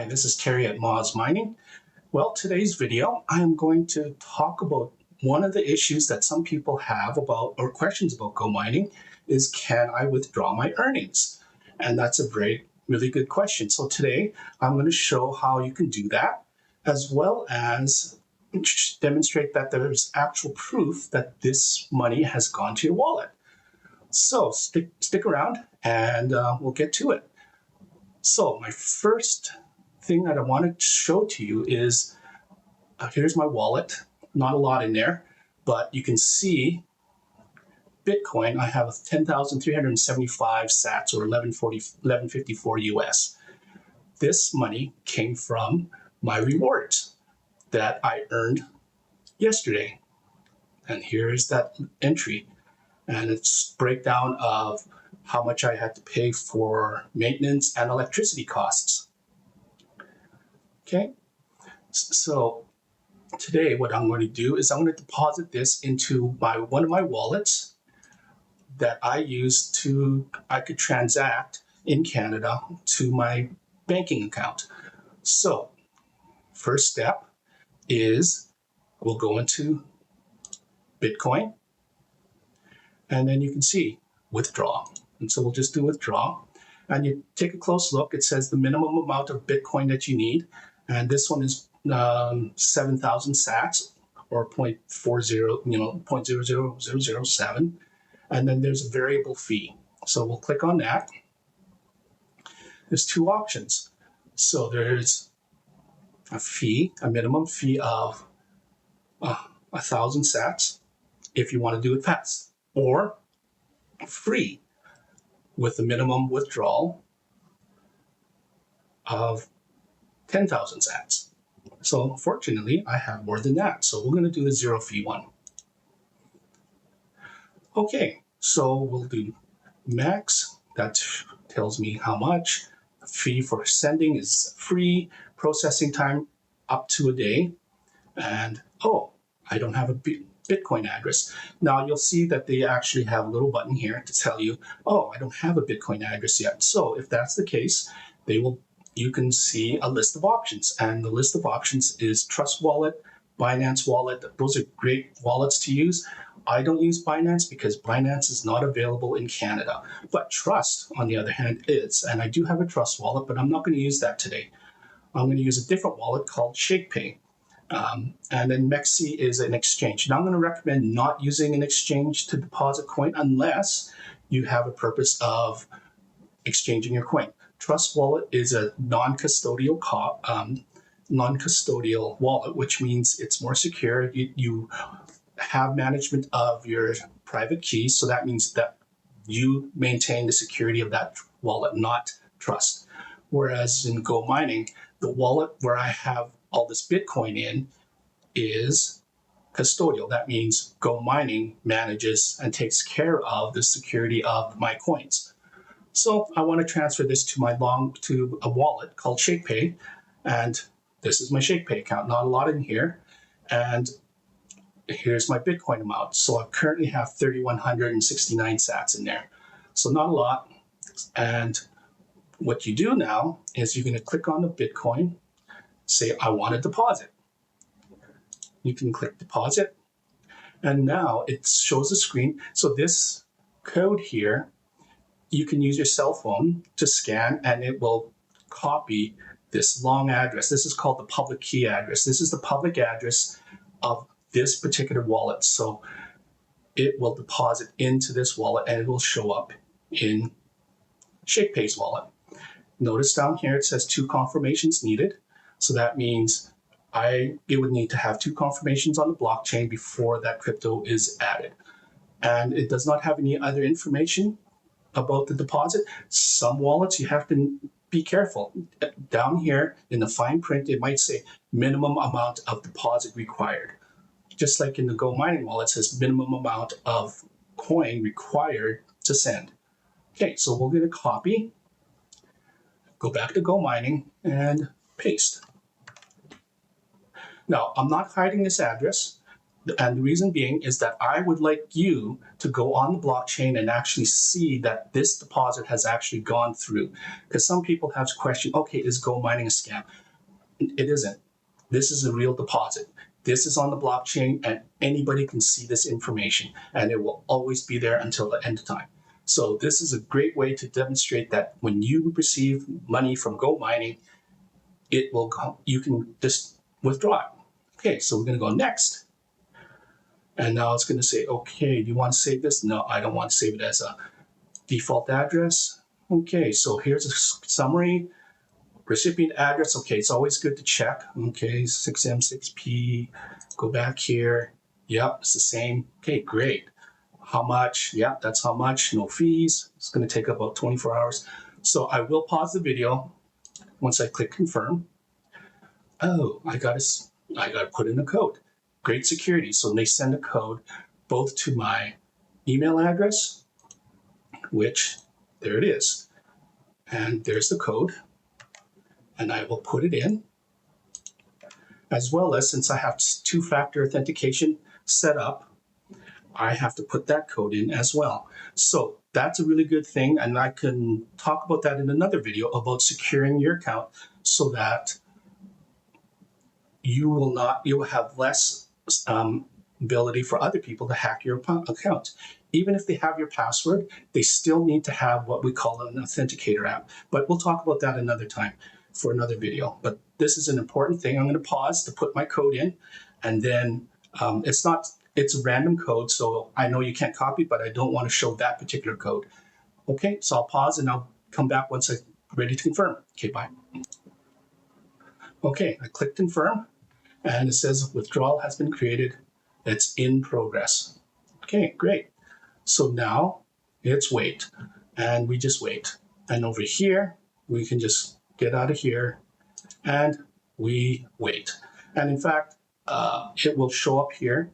Hi, this is Terry at Moz Mining. Well, today's video, I am going to talk about one of the issues that some people have about, or questions about GoMining, is can I withdraw my earnings? And that's a really good question. So today, I'm going to show how you can do that, as well as demonstrate that there's actual proof that this money has gone to your wallet. So stick around and we'll get to it. So my first thing that I want to show to you is, here's my wallet. Not a lot in there, but you can see Bitcoin. I have 10,375 sats, or 1154 US. This money came from my rewards that I earned yesterday. And here's that entry. And it's breakdown of how much I had to pay for maintenance and electricity costs. Okay, so today what I'm going to do is I'm going to deposit this into one of my wallets that I use I could transact in Canada to my banking account. So first step is we'll go into Bitcoin, and then you can see withdraw. And so we'll just do withdraw. And you take a close look. It says the minimum amount of Bitcoin that you need. And this one is 7,000 sats, or 0.40, 0.00007. And then there's a variable fee. So we'll click on that. There's two options. So there's a minimum fee of 1,000 sats if you want to do it fast, or free with the minimum withdrawal of 10,000 sats. So fortunately, I have more than that. So we're going to do the zero fee one. Okay, so we'll do max. That tells me how much. The fee for sending is free. Processing time up to a day. And I don't have a Bitcoin address. Now you'll see that they actually have a little button here to tell you, I don't have a Bitcoin address yet. So if that's the case, you can see a list of options, and the list of options is Trust Wallet, Binance Wallet. Those are great wallets to use. I don't use Binance because Binance is not available in Canada, but Trust, on the other hand, is. And I do have a Trust Wallet, but I'm not going to use that today. I'm going to use a different wallet called ShakePay. And then Mexi is an exchange. Now I'm going to recommend not using an exchange to deposit coin unless you have a purpose of exchanging your coin. Trust Wallet is a non-custodial wallet, which means it's more secure. You have management of your private keys, so that means that you maintain the security of that wallet, not Trust. Whereas in GoMining, the wallet where I have all this Bitcoin in is custodial. That means GoMining manages and takes care of the security of my coins. So I want to transfer this to a wallet called ShakePay, and this is my ShakePay account. Not a lot in here, and here's my Bitcoin amount. So I currently have 3,169 sats in there. So not a lot. And what you do now is you're going to click on the Bitcoin, say I want to deposit. You can click deposit, and now it shows the screen. So this code here, you can use your cell phone to scan, and it will copy this long address. This is called the public key address. This is the public address of this particular wallet. So it will deposit into this wallet, and it will show up in ShakePay's wallet. Notice down here it says 2 confirmations needed. So that means it would need to have 2 confirmations on the blockchain before that crypto is added. And it does not have any other information about the deposit. Some wallets, you have to be careful. Down here in the fine print, it might say minimum amount of deposit required. Just like in the GoMining wallet, it says minimum amount of coin required to send. Okay, so we're going to copy, go back to GoMining, and paste. Now, I'm not hiding this address. And the reason being is that I would like you to go on the blockchain and actually see that this deposit has actually gone through. Because some people have questioned, okay, is GoMining a scam? It isn't. This is a real deposit. This is on the blockchain and anybody can see this information and it will always be there until the end of time. So this is a great way to demonstrate that when you receive money from GoMining, it will go, you can just withdraw it. Okay, so we're going to go next. And now it's going to say, okay, do you want to save this? No, I don't want to save it as a default address. Okay, so here's a summary. Recipient address, okay, it's always good to check. Okay, 6M6P, go back here. Yep, it's the same. Okay, great. How much? Yep, that's how much. No fees. It's going to take about 24 hours. So I will pause the video once I click confirm. Oh, I got to put in a code. Great security. So they send a code both to my email address, which there it is. And there's the code. And I will put it in, as well as, since I have two-factor authentication set up, I have to put that code in as well. So that's a really good thing, and I can talk about that in another video about securing your account so that you will have less ability for other people to hack your account. Even if they have your password, they still need to have what we call an authenticator app. But we'll talk about that another time for another video. But this is an important thing. I'm going to pause to put my code in, and then it's a random code, so I know you can't copy, but I don't want to show that particular code. Okay, so I'll pause and I'll come back once I'm ready to confirm. Okay, bye. Okay, I clicked confirm, and it says withdrawal has been created. It's in progress. Okay, great. So now it's wait, and we just wait. And over here, we can just get out of here, and we wait. And in fact, it will show up here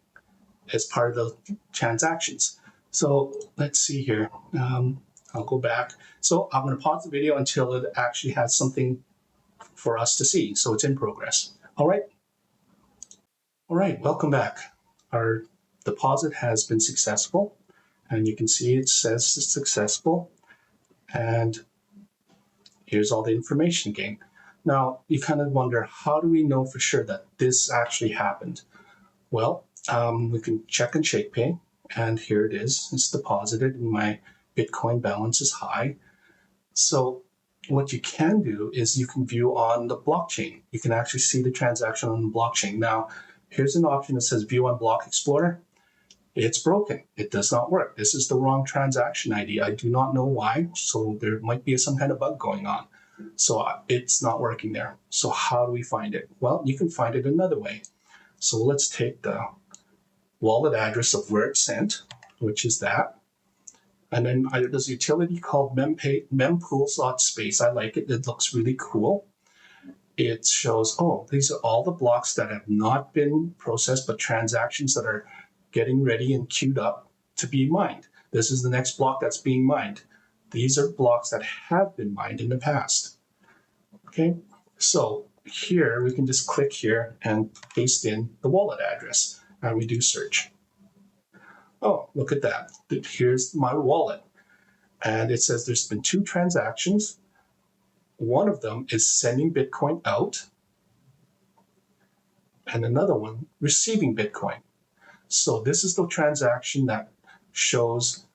as part of the transactions. So let's see here. I'll go back. So I'm going to pause the video until it actually has something for us to see. So it's in progress. All right. All right, welcome back. Our deposit has been successful, and you can see it says it's successful. And here's all the information again. Now, you kind of wonder, how do we know for sure that this actually happened? Well, we can check on ShakePay, and here it is. It's deposited, and my Bitcoin balance is high. So what you can do is you can view on the blockchain. You can actually see the transaction on the blockchain. Now, here's an option that says View on Block Explorer. It's broken. It does not work. This is the wrong transaction ID. I do not know why. So there might be some kind of bug going on. So it's not working there. So how do we find it? Well, you can find it another way. So let's take the wallet address of where it's sent, which is that. And then there's a utility called mempools.space. I like it. It looks really cool. It shows, oh, these are all the blocks that have not been processed, but transactions that are getting ready and queued up to be mined. This is the next block that's being mined. These are blocks that have been mined in the past. Okay, so here we can just click here and paste in the wallet address, and we do search. Oh, look at that. Here's my wallet. And it says there's been 2 transactions. One of them is sending Bitcoin out, and another one receiving Bitcoin. So this is the transaction that shows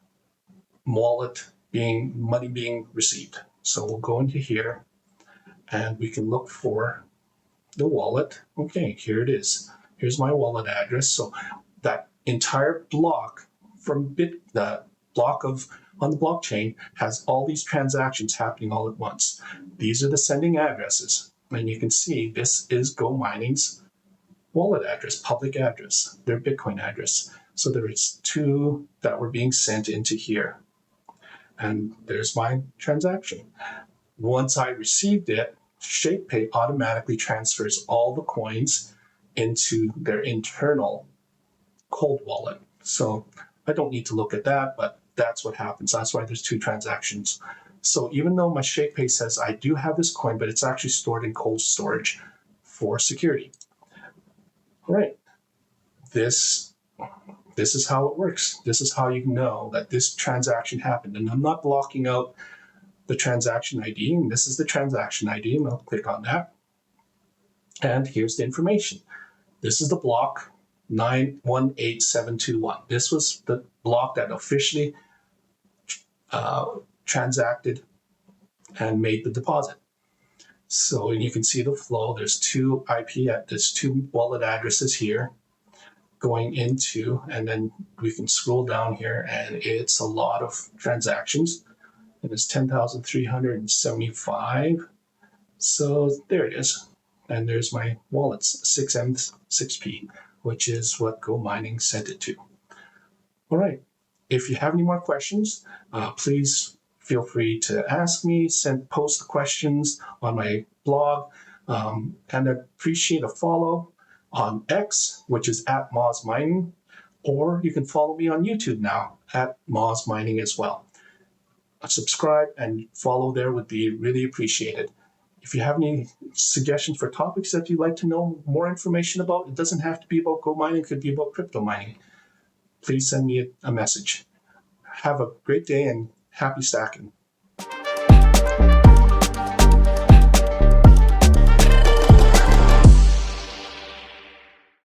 money being received. So we'll go into here, and we can look for the wallet. Okay, here it is. Here's my wallet address. So that entire block from the block on the blockchain has all these transactions happening all at once. These are the sending addresses. And you can see this is GoMining's wallet address, public address, their Bitcoin address. So there's 2 that were being sent into here. And there's my transaction. Once I received it, ShakePay automatically transfers all the coins into their internal cold wallet. So I don't need to look at that, but that's what happens. That's why there's 2 transactions. So even though my ShakePay says I do have this coin, but it's actually stored in cold storage for security. All right. this is how it works. This is how you know that this transaction happened. And I'm not blocking out the transaction ID. And this is the transaction ID. And I'll click on that. And here's the information. This is the block 918721. This was the block that officially transacted and made the deposit. So you can see the flow. There's there's two wallet addresses here going into, and then we can scroll down here, and it's a lot of transactions. And it's 10,375. So there it is. And there's my wallets, 6M6P, which is what GoMining sent it to. All right. If you have any more questions, please feel free to ask me, post the questions on my blog, and I appreciate a follow on X, which is at MozMining, or you can follow me on YouTube now at MozMining as well. Subscribe and follow there would be really appreciated. If you have any suggestions for topics that you'd like to know more information about, it doesn't have to be about GoMining, it could be about crypto mining. Please send me a message. Have a great day and happy stacking.